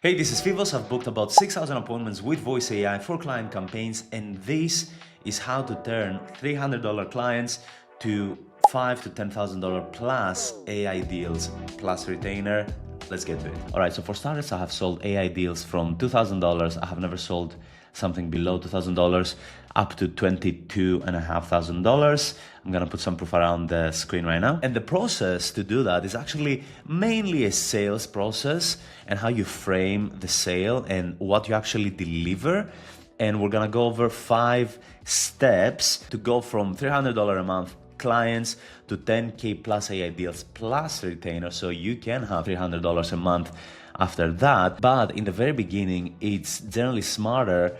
Hey, this is Fivos. I've booked about 6,000 appointments with Voice AI for client campaigns, and this is how to turn $300 clients to $5,000 to $10,000 plus AI deals plus retainer. Let's get to it. All right, so for starters, I have sold AI deals from $2,000. I have never sold something below $2,000 up to $22,500. I'm gonna put some proof around the screen right now. And the process to do that is actually mainly a sales process and how you frame the sale and what you actually deliver. And we're gonna go over 5 steps to go from $300 a month clients to 10K plus AI deals plus retainer, so you can have $300 a month after that. But in the very beginning, it's generally smarter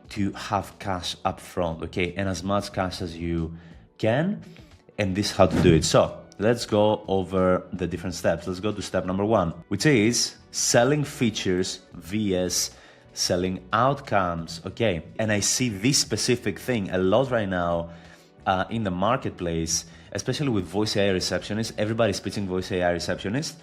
to have cash up front, okay? And as much cash as you can, and this is how to do it. So let's go over the different steps. Let's go to step number 1, which is selling features vs selling outcomes, okay? And I see this specific thing a lot right now in the marketplace, especially with Voice AI Receptionists. Everybody's pitching Voice AI Receptionist.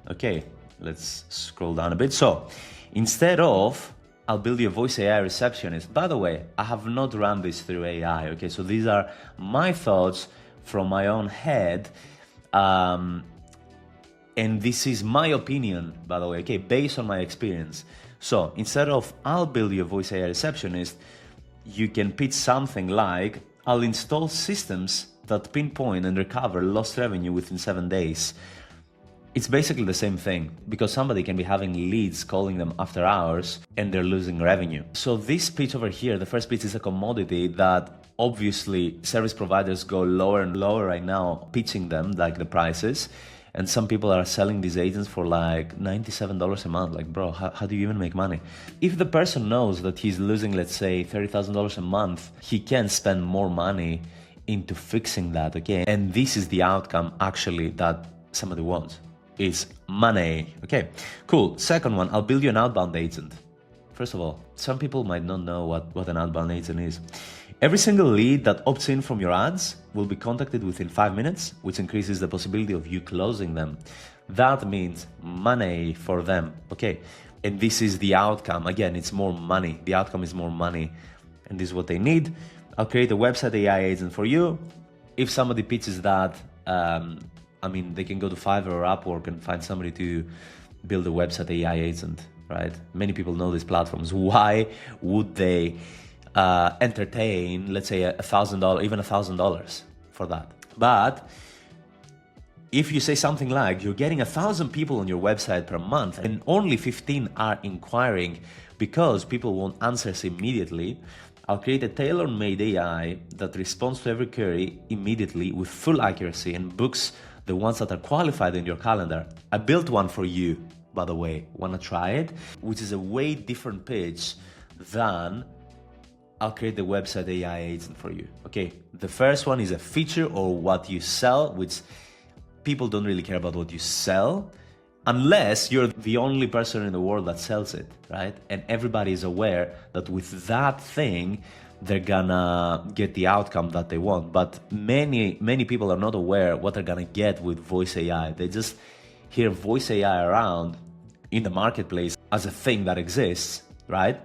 Okay, let's scroll down a bit. So instead of I'll build you a Voice AI Receptionist. By the way, I have not run this through AI, okay? So these are my thoughts from my own head. And this is my opinion, by the way, okay, based on my experience. So instead of I'll build you a Voice AI Receptionist, you can pitch something like I'll install systems that pinpoint and recover lost revenue within 7 days. It's basically the same thing, because somebody can be having leads calling them after hours and they're losing revenue. So this pitch over here, the first pitch, is a commodity that obviously service providers go lower and lower right now, pitching them like the prices. And some people are selling these agents for like $97 a month. Like, bro, how do you even make money? If the person knows that he's losing, let's say, $30,000 a month, he can spend more money into fixing that, okay? And this is the outcome actually that somebody wants, is money. Okay, cool. Second one, I'll build you an outbound agent. First of all, some people might not know what an outbound agent is. Every single lead that opts in from your ads will be contacted within 5 minutes, which increases the possibility of you closing them. That means money for them, okay? And this is the outcome. Again, it's more money. The outcome is more money, and this is what they need. I'll create a website AI agent for you. If somebody pitches that, they can go to Fiverr or Upwork and find somebody to build a website AI agent, right? Many people know these platforms. Why would they entertain, let's say, $1,000, even $1,000 for that? But if you say something like you're getting 1,000 people on your website per month and only 15 are inquiring because people want answers immediately, I'll create a tailor-made AI that responds to every query immediately with full accuracy and books the ones that are qualified in your calendar. I built one for you, by the way. Wanna try it? Which is a way different pitch than I'll create the website AI agent for you. Okay, the first one is a feature or what you sell, which people don't really care about what you sell unless you're the only person in the world that sells it, right? And everybody is aware that with that thing, they're gonna get the outcome that they want. But many people are not aware what they're gonna get with Voice AI. They just hear Voice AI around in the marketplace as a thing that exists, right?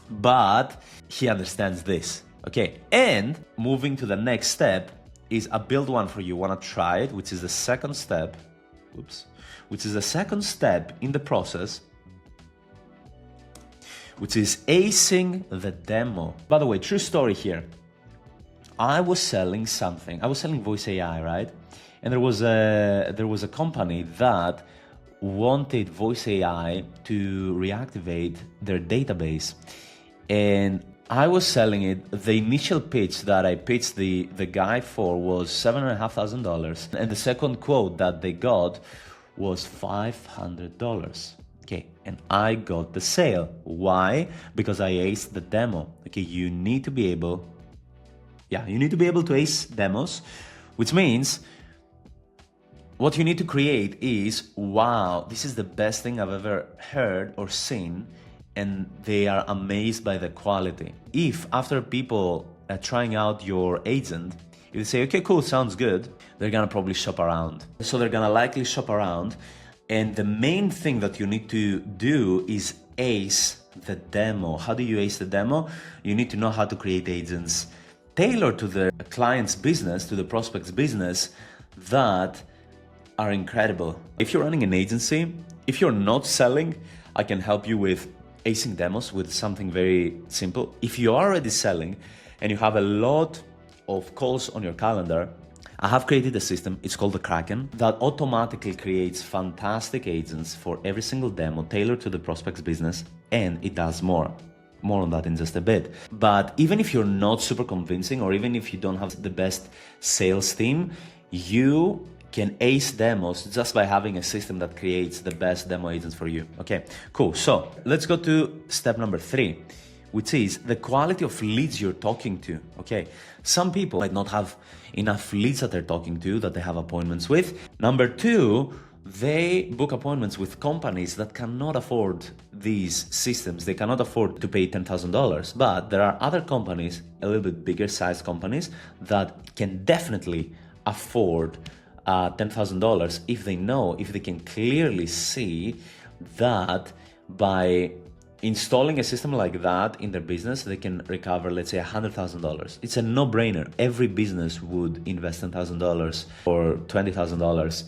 But he understands this, okay? And moving to the next step is I build one for you. Wanna try it? Which is the second step, which is the second step in the process, which is acing the demo. By the way, true story here. I was selling something. I was selling Voice AI, right? And there was a company that wanted Voice AI to reactivate their database. And I was selling it. The initial pitch that I pitched the guy for was $7,500. And the second quote that they got was $500. Okay, and I got the sale. Why? Because I aced the demo. Okay, you need to be able to ace demos, which means what you need to create is, wow, this is the best thing I've ever heard or seen, and they are amazed by the quality. If after people are trying out your agent, if they say, okay, cool, sounds good, they're gonna probably shop around. So they're gonna likely shop around And the main thing that you need to do is ace the demo. How do you ace the demo? You need to know how to create agents tailored to the client's business, to the prospect's business, that are incredible. If you're running an agency, if you're not selling, I can help you with acing demos with something very simple. If you're already selling and you have a lot of calls on your calendar, I have created a system, it's called the Kraken, that automatically creates fantastic agents for every single demo tailored to the prospect's business, and it does more. More on that in just a bit. But even if you're not super convincing, or even if you don't have the best sales team, you can ace demos just by having a system that creates the best demo agents for you. Okay, cool. So let's go to step number 3, which is the quality of leads you're talking to. Okay, some people might not have enough leads that they're talking to, that they have appointments with. Number 2, they book appointments with companies that cannot afford these systems. They cannot afford to pay $10,000. But there are other companies, a little bit bigger sized companies, that can definitely afford $10,000 if they can clearly see that by installing a system like that in their business, they can recover, let's say, $100,000. It's a no-brainer. Every business would invest $10,000 or $20,000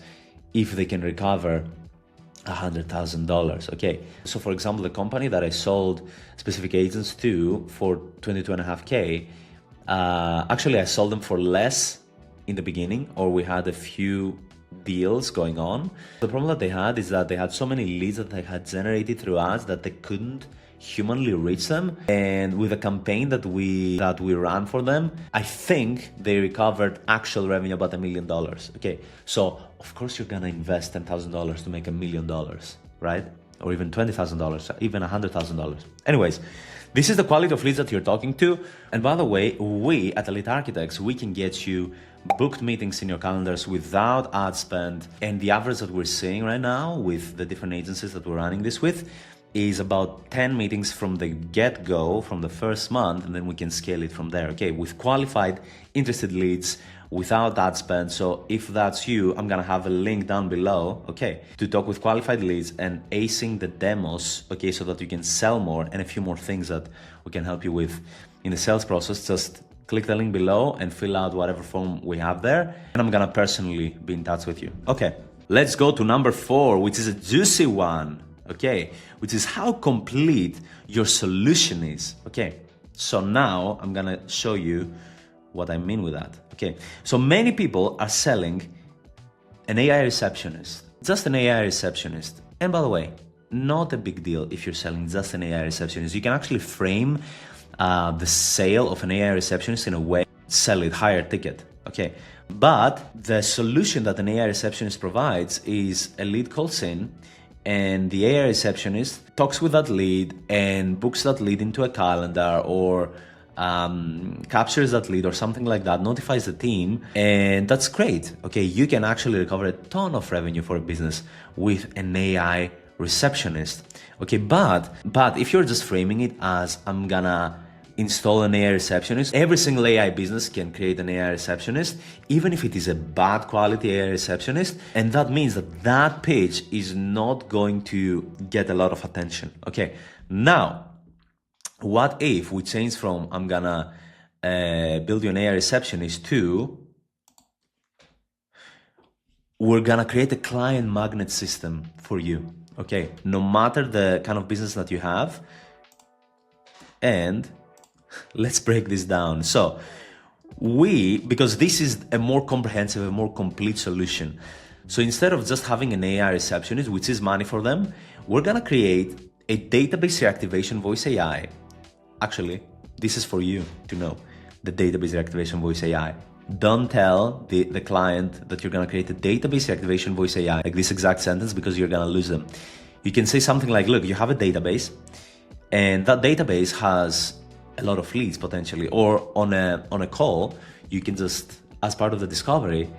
if they can recover $100,000. Okay, so for example, the company that I sold specific agents to for $22.5K, actually I sold them for less in the beginning, or we had a few deals going on. The problem that they had is that they had so many leads that they had generated through ads that they couldn't humanly reach them. And with a campaign that we ran for them, I think they recovered actual revenue about $1 million. Okay, so of course you're gonna invest $10,000 to make $1 million, right? Or even $20,000, even $100,000. Anyways, this is the quality of leads that you're talking to. And by the way, we at Elite Architects, we can get you booked meetings in your calendars without ad spend. And the average that we're seeing right now with the different agencies that we're running this with is about 10 meetings from the get-go, from the first month, and then we can scale it from there. Okay, with qualified, interested leads, without ad spend. So if that's you, I'm gonna have a link down below, okay, to talk with qualified leads and acing the demos, okay, so that you can sell more, and a few more things that we can help you with in the sales process. Just click the link below and fill out whatever form we have there, and I'm gonna personally be in touch with you. Okay, let's go to number 4, which is a juicy one, okay, which is how complete your solution is. Okay, so now I'm gonna show you what I mean with that. Okay, so many people are selling an AI receptionist, just an AI receptionist. And by the way, not a big deal if you're selling just an AI receptionist. You can actually frame the sale of an AI receptionist in a way, sell it higher ticket. Okay, but the solution that an AI receptionist provides is a lead calls in, and the AI receptionist talks with that lead and books that lead into a calendar, or captures that lead or something like that, notifies the team, and that's great. Okay, you can actually recover a ton of revenue for a business with an AI receptionist. Okay, but if you're just framing it as I'm gonna install an AI receptionist, every single AI business can create an AI receptionist, even if it is a bad quality AI receptionist, and that means that that page is not going to get a lot of attention. Okay, now what if we change from I'm gonna build you an AI receptionist to we're gonna create a client magnet system for you. Okay, no matter the kind of business that you have. And let's break this down. So because this is a more comprehensive, a more complete solution. So instead of just having an AI receptionist, which is money for them, we're gonna create a database reactivation voice AI. Actually, this is for you to know, the database reactivation voice AI. Don't tell the client that you're gonna create a database reactivation voice AI, like this exact sentence, because you're gonna lose them. You can say something like, look, you have a database, and that database has a lot of leads potentially, or on a call, you can just, as part of the discovery,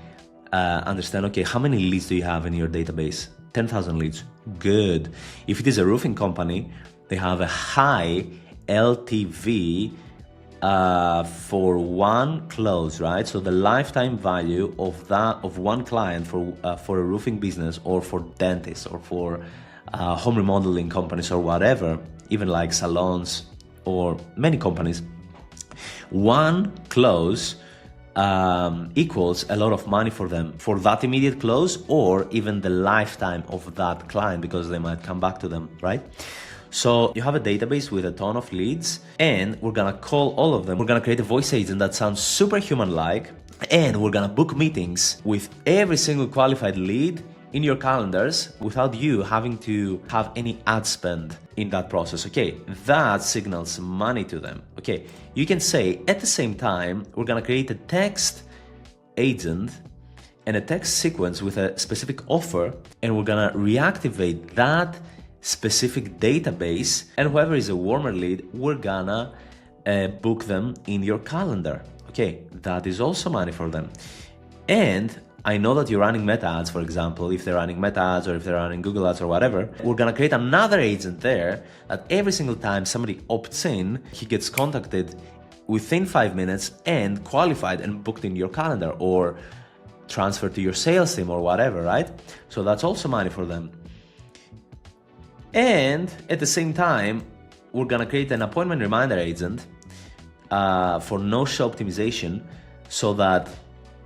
understand, okay, how many leads do you have in your database? 10,000 leads, good. If it is a roofing company, they have a high LTV for one close, right? So the lifetime value of one client for a roofing business, or for dentists, or for home remodeling companies, or whatever, even like salons or many companies, one close equals a lot of money for them for that immediate close, or even the lifetime of that client, because they might come back to them, right? So you have a database with a ton of leads, and we're gonna call all of them. We're gonna create a voice agent that sounds super human-like, and we're gonna book meetings with every single qualified lead in your calendars without you having to have any ad spend in that process. Okay, that signals money to them. Okay, you can say at the same time, we're gonna create a text agent and a text sequence with a specific offer, and we're gonna reactivate that specific database, and whoever is a warmer lead, we're gonna book them in your calendar. Okay, that is also money for them. And I know that you're running meta ads, for example, if they're running meta ads, or if they're running Google ads or whatever, we're gonna create another agent there that every single time somebody opts in, he gets contacted within 5 minutes and qualified and booked in your calendar, or transferred to your sales team or whatever, right? So that's also money for them. And at the same time, we're gonna create an appointment reminder agent for no-show optimization, so that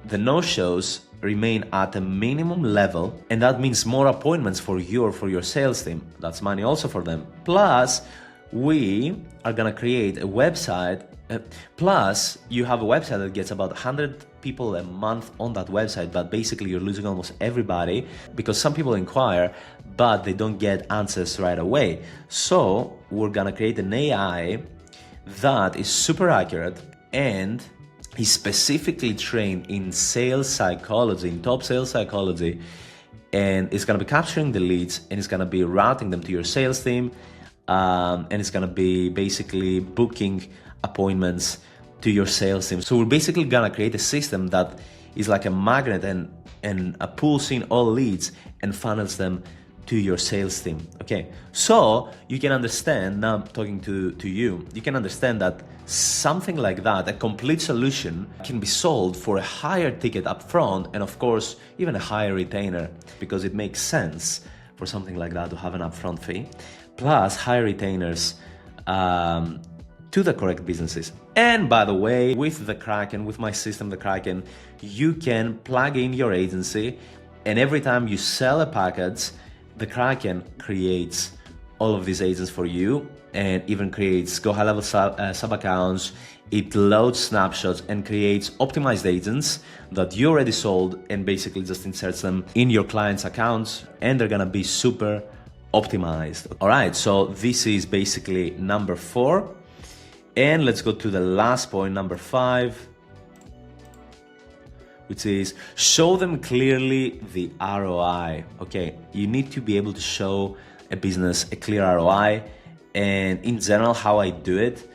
the no-shows remain at a minimum level, and that means more appointments for you or for your sales team. That's money also for them. Plus, we are gonna create a website. Plus, you have a website that gets about 100 people a month on that website, but basically you're losing almost everybody, because some people inquire, but they don't get answers right away. So we're gonna create an AI that is super accurate and is specifically trained in sales psychology, in top sales psychology, and it's gonna be capturing the leads, and it's gonna be routing them to your sales team, and it's gonna be basically booking appointments to your sales team. So we're basically gonna create a system that is like a magnet and pulls in all leads and funnels them to your sales team. Okay, so you can understand, now I'm talking to you, you can understand that something like that, a complete solution, can be sold for a higher ticket up front, and of course even a higher retainer, because it makes sense for something like that to have an upfront fee, plus higher retainers to the correct businesses. And by the way, with the Kraken, with my system, the Kraken, you can plug in your agency, and every time you sell a package, the Kraken creates all of these agents for you, and even creates go high level sub accounts. It loads snapshots and creates optimized agents that you already sold, and basically just inserts them in your clients' accounts, and they're gonna be super optimized. All right, so this is basically number 4. And let's go to the last point, number 5, which is show them clearly the ROI. Okay, you need to be able to show a business a clear ROI. And in general, how I do it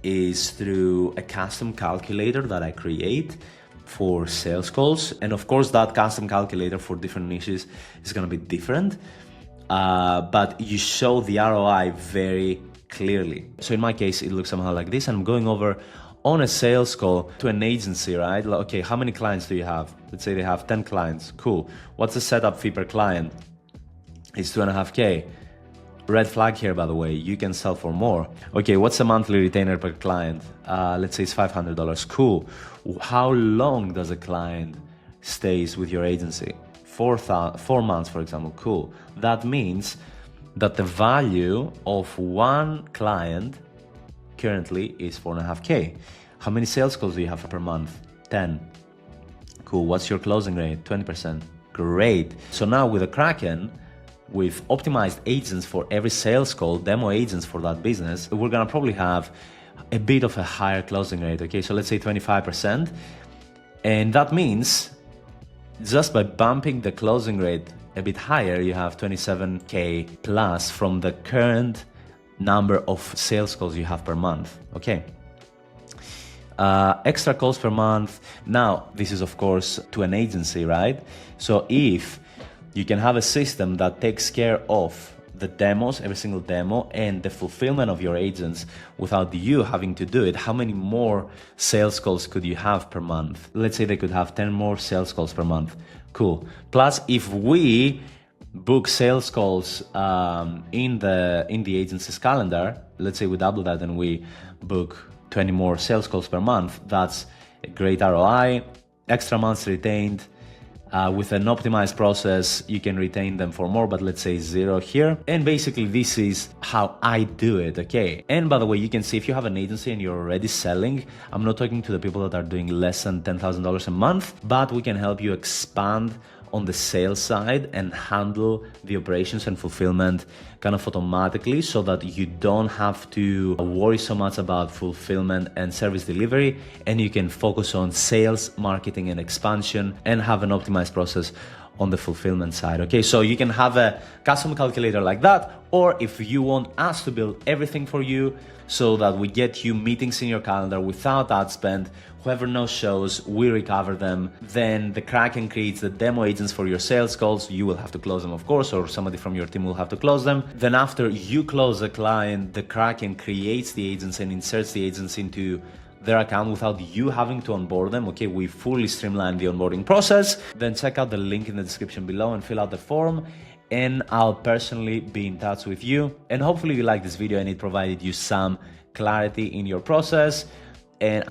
is through a custom calculator that I create for sales calls. And of course, that custom calculator for different niches is gonna be different. But you show the ROI very clearly. So in my case, it looks somehow like this. I'm going over on a sales call to an agency, right? Like, okay, how many clients do you have? Let's say they have 10 clients. Cool. What's the setup fee per client? It's $2.5K. Red flag here, by the way, you can sell for more. Okay, what's the monthly retainer per client? Let's say it's $500. Cool. How long does a client stays with your agency? 4 months, for example. Cool. That means that the value of one client currently is $4.5K. How many sales calls do you have per month? 10. Cool. What's your closing rate? 20%. Great. So now with the Kraken, with optimized agents for every sales call, demo agents for that business, we're gonna probably have a bit of a higher closing rate. Okay, so let's say 25%. And that means just by bumping the closing rate a bit higher, you have 27K plus from the current number of sales calls you have per month. Okay. Extra calls per month. Now, this is of course to an agency, right? So if you can have a system that takes care of the demos, every single demo, and the fulfillment of your agents without you having to do it, how many more sales calls could you have per month? Let's say they could have 10 more sales calls per month. Cool. Plus, if we book sales calls in the agency's calendar, let's say we double that and we book 20 more sales calls per month, that's a great ROI, extra months retained. With an optimized process, you can retain them for more, but let's say 0 here. And basically this is how I do it, okay? And by the way, you can see if you have an agency and you're already selling, I'm not talking to the people that are doing less than $10,000 a month, but we can help you expand on the sales side and handle the operations and fulfillment kind of automatically, so that you don't have to worry so much about fulfillment and service delivery, and you can focus on sales, marketing, and expansion, and have an optimized process on the fulfillment side. Okay, so you can have a custom calculator like that, or if you want us to build everything for you so that we get you meetings in your calendar without ad spend, whoever knows shows, we recover them, then the Kraken creates the demo agents for your sales calls. You will have to close them, of course, or somebody from your team will have to close them. Then after you close the client, the Kraken creates the agents and inserts the agents into their account without you having to onboard them. Okay, we fully streamline the onboarding process. Then check out the link in the description below and fill out the form, and I'll personally be in touch with you. And hopefully you liked this video and it provided you some clarity in your process. And